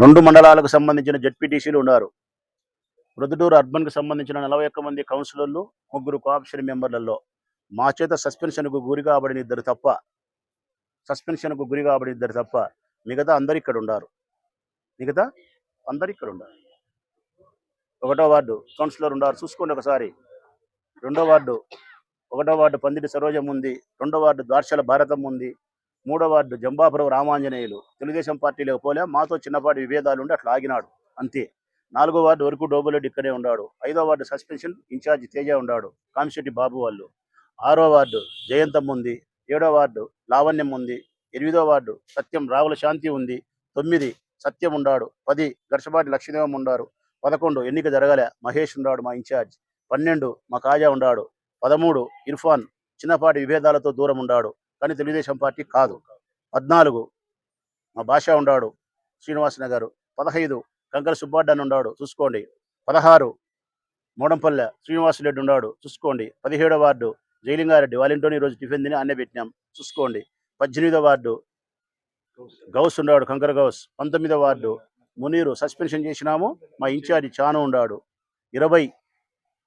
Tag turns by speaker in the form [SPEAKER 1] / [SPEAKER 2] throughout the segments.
[SPEAKER 1] 2 మండలాలకు సంబంధించిన జెడ్పీటీసీలు ఉన్నారు. ప్రొద్దుటూరు అర్బన్‌కి సంబంధించిన 41 మంది కౌన్సిలర్లు, 3 కోఆప్షన్ మెంబర్లలో మా చేత సస్పెన్షన్‌కు గురి కాబడిన ఇద్దరు తప్ప మిగతా అందరూ ఇక్కడ ఉన్నారు. ఒకటో వార్డు కౌన్సిలర్ ఉన్నారు, చూసుకోండి ఒకసారి. రెండో వార్డు, ఒకటో వార్డు పందిటి సరోజం ఉంది, రెండో వార్డు ద్వార్చల భారతం ఉంది, మూడో వార్డు జంబాపురం రామాంజనేయులు. తెలుగుదేశం పార్టీలోకి పోలే, మాతో చిన్నపాటి విభేదాలు ఉండి అట్లా ఆగినాడు అంతే. 4వ వార్డు వరకు డోబులెడ్డి ఇక్కడే ఉన్నాడు. 5వ వార్డు సస్పెన్షన్ ఇన్ఛార్జ్ తేజ ఉన్నాడు, కామిశెట్టి బాబు వాళ్ళు. 6వ వార్డు జయంతం ఉంది, 7వ వార్డు లావణ్యం ఉంది, 8వ వార్డు సత్యం రావుల శాంతి ఉంది, 9 సత్యం ఉన్నాడు, 10 గర్షపాటి లక్ష్మీదేవం ఉన్నారు, 11 ఎన్నిక జరగలే మహేష్ ఉన్నాడు మా ఇన్ఛార్జ్, 12 మా కాజా ఉన్నాడు, 13 ఇర్ఫాన్ చిన్నపాటి విభేదాలతో దూరం ఉన్నాడు కానీ తెలుగుదేశం పార్టీ కాదు, 14 మా భాష ఉన్నాడు శ్రీనివాస్ నగర్, 15 కంకర సుబ్బాడ్డన్ ఉన్నాడు చూసుకోండి, 16 మోడంపల్లె శ్రీనివాసరెడ్డి ఉన్నాడు చూసుకోండి, 17వ వార్డు జయలింగారెడ్డి వాలింటోని ఈరోజు టిఫిన్ తిని అన్నే పెట్టినాం చూసుకోండి, 18వ వార్డు గౌస్ ఉన్నాడు కంకర గౌస్, 19వ వార్డు మునీరు సస్పెన్షన్ చేసినాము మా ఇన్ఛార్జి చాను ఉన్నాడు, 20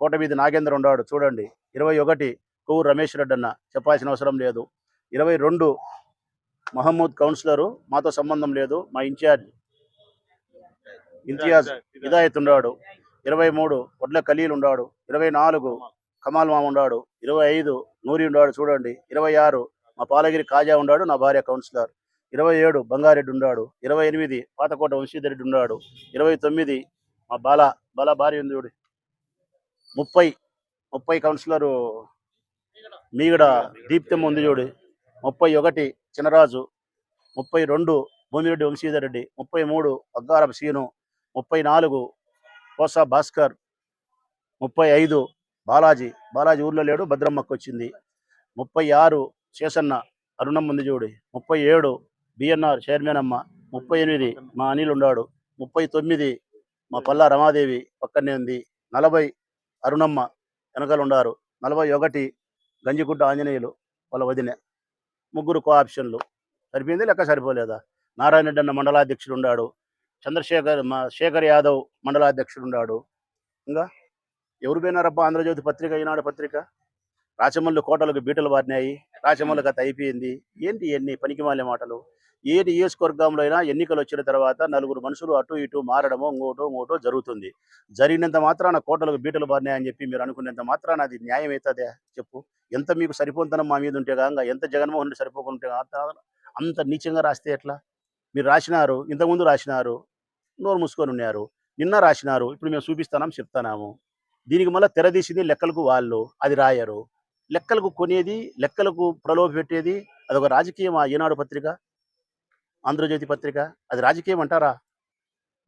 [SPEAKER 1] కోటమీది నాగేంద్ర ఉన్నాడు చూడండి, 21 కొవ్వూరు రమేష్ రెడ్డి అన్న చెప్పాల్సిన అవసరం లేదు, 22 మహమ్మద్ కౌన్సిలరు మాతో సంబంధం లేదు మా ఇన్ఛార్జ్ ఇంతియాజ్ హిదాయత్ ఉన్నాడు, 23 వడ్ల ఖలీల్ ఉన్నాడు, 24 కమాల్ మామ ఉన్నాడు, 25 నూరి ఉన్నాడు చూడండి, 26 మా పాలగిరి కాజా ఉన్నాడు నా భార్య కౌన్సిలర్, 27 బంగారెడ్డి ఉన్నాడు, 28 పాతకోట వంశీధరెడ్డి ఉన్నాడు, 29 మా బాల భార్య ఉంది చూడు, 30 కౌన్సిలరు మీగడ దీప్తం ఉంది చూడు, 31 చినరాజు, 32 భూమిరెడ్డి వంశీధరెడ్డి, 33 అగ్గారపు సీను, 34 కోసా భాస్కర్, 35 బాలాజీ ఊర్లో లేడు భద్రమ్మకు వచ్చింది, 36 శేషన్న అరుణం ఉంది చూడు, 37 బిఎన్ఆర్ చైర్మన్ అమ్మ, 38 మా అనిల్ ఉన్నాడు, 39 మా పల్లా రమాదేవి పక్కనే ఉంది, 40 అరుణమ్మ వెనకాల ఉన్నారు, 41 గంజిగుడ్డ ఆంజనేయులు వాళ్ళ వదిన, 3 కోఆప్షన్లు. సరిపోయింది లెక్క సరిపోలేదా? నారాయణ రెడ్డి అన్న మండలాధ్యక్షుడు ఉన్నాడు, శేఖర్ యాదవ్ మండలాధ్యక్షుడు ఉన్నాడు. ఇంకా ఎవరు పోయినారబ్బా ఆంధ్రజ్యోతి పత్రిక, ఈనాడు పత్రిక? రాచమల్లి కోటలకు బీటలు వారినాయి, రాచమల్లి కథ అయిపోయింది. ఏంటి ఎన్ని పనికిమాలే మాటలు? ఏ నియోజకవర్గంలో అయినా ఎన్నికలు వచ్చిన తర్వాత 4 మనుషులు అటు ఇటు మారడమో ఇంకోటో జరుగుతుంది. జరిగినంత మాత్రాన కోటలకు బీటలు బారినాయని చెప్పి మీరు అనుకునేంత మాత్రాన అది న్యాయం అవుతుందే చెప్పు? ఎంత మీకు సరిపోతుందనం మా మీద ఉంటే కాగా, ఎంత జగన్మోహన్ రెడ్డి సరిపోకుంటే అంత నీచంగా రాస్తే ఎట్లా? మీరు రాసినారు, ఇంతకుముందు రాసినారు, నోరు మూసుకొని ఉన్నారు, నిన్న రాసినారు, ఇప్పుడు మేము చూపిస్తాం చెప్తాము. దీనికి మళ్ళీ తెరదీసింది లెక్కలకు వాళ్ళు, అది రాయరు. లెక్కలకు కొనేది, లెక్కలకు ప్రలోభ పెట్టేది అదొక రాజకీయం. ఈనాడు పత్రిక, ఆంధ్రజ్యోతి పత్రిక అది రాజకీయం అంటారా?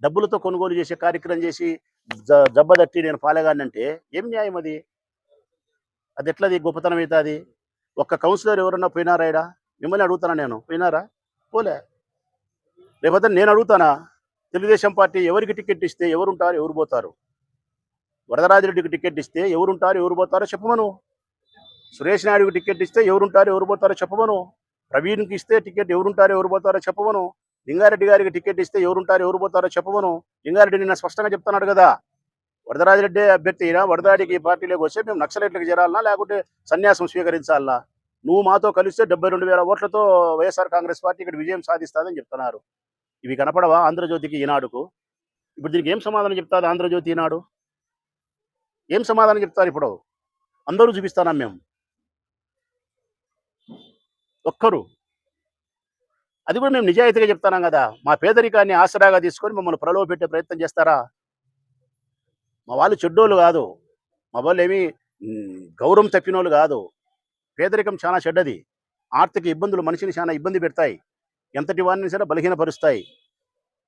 [SPEAKER 1] డబ్బులతో కొనుగోలు చేసే కార్యక్రమం చేసి జబ్బదట్టి నేను పాలేగానంటే ఏం న్యాయం అది? అది ఎట్లది గొప్పతనం అవుతుంది? ఒక్క కౌన్సిలర్ ఎవరన్నా పోయినారా? ఇడా మిమ్మల్ని అడుగుతానా నేను, పోయినారా? పోలే. రేపొద్దు నేను అడుగుతానా, తెలుగుదేశం పార్టీ ఎవరికి టికెట్ ఇస్తే ఎవరుంటారు ఎవరు పోతారు? వరదరాజిరెడ్డికి టికెట్ ఇస్తే ఎవరుంటారు ఎవరు పోతారో చెప్పమను. సురేష్ నాయుడుకి టికెట్ ఇస్తే ఎవరుంటారు ఎవరు పోతారో చెప్పమను. ప్రవీణ్కి ఇస్తే టికెట్ ఎవరుంటారో ఎవరు పోతారో చెప్పమను. లింగారెడ్డి గారికి టికెట్ ఇస్తే ఎవరుంటారో ఎవరు పోతారో చెప్పమను. లింగారెడ్డి నిన్న స్పష్టంగా చెప్తున్నాడు కదా, వరదరాజిరెడ్డి అభ్యర్థి అయినా వరదరాడికి పార్టీలోకి వస్తే మేము నక్సలైట్లకు చేరాలనా లేకుంటే సన్యాసం స్వీకరించాలనా? నువ్వు మాతో కలిస్తే 72,000 ఓట్లతో వైఎస్ఆర్ కాంగ్రెస్ పార్టీ ఇక్కడ విజయం సాధిస్తుందని చెప్తున్నారు. ఇవి కనపడవా ఆంధ్రజ్యోతికి, ఈనాడుకు? ఇప్పుడు దీనికి ఏం సమాధానం చెప్తారు ఆంధ్రజ్యోతి, ఈనాడు? ఏం సమాధానం చెప్తారు? ఇప్పుడు అందరూ చూపిస్తానా మేము, ఒక్కరు? అది కూడా మేము నిజాయితీగా చెప్తున్నాం కదా. మా పేదరికాన్ని ఆసరాగా తీసుకొని మమ్మల్ని ప్రలోభ పెట్టే ప్రయత్నం చేస్తారా? మా వాళ్ళు చెడ్డోళ్ళు కాదు, మా వాళ్ళు ఏమీ గౌరవం తప్పినోళ్ళు కాదు. పేదరికం చాలా చెడ్డది. ఆర్థిక ఇబ్బందులు మనిషిని చాలా ఇబ్బంది పెడతాయి, ఎంతటి వారిని సరే బలహీనపరుస్తాయి.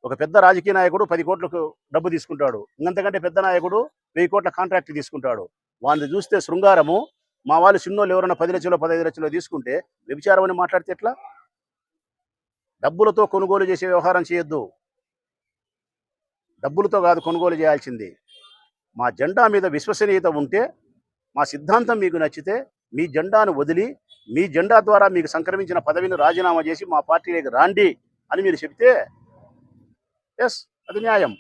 [SPEAKER 1] ఒక పెద్ద రాజకీయ నాయకుడు 10 కోట్లకు డబ్బు తీసుకుంటాడు, ఇంకంతకంటే పెద్ద నాయకుడు 1000 కోట్ల కాంట్రాక్ట్ తీసుకుంటాడు. వాళ్ళని చూస్తే శృంగారము. మా వాళ్ళు చిన్నోళ్ళు ఎవరైనా 10 లక్షలు 15 లక్షలు తీసుకుంటే వ్యభిచారం అని మాట్లాడితే ఎట్లా? డబ్బులతో కొనుగోలు చేసే వ్యవహారం చేయొద్దు. డబ్బులతో కాదు కొనుగోలు చేయాల్సింది. మా జెండా మీద విశ్వసనీయత ఉంటే, మా సిద్ధాంతం మీకు నచ్చితే మీ జెండాను వదిలి మీ జెండా ద్వారా మీకు సంక్రమించిన పదవిని రాజీనామా చేసి మా పార్టీలోకి రాండి అని మీరు చెప్తే ఎస్, అది న్యాయం.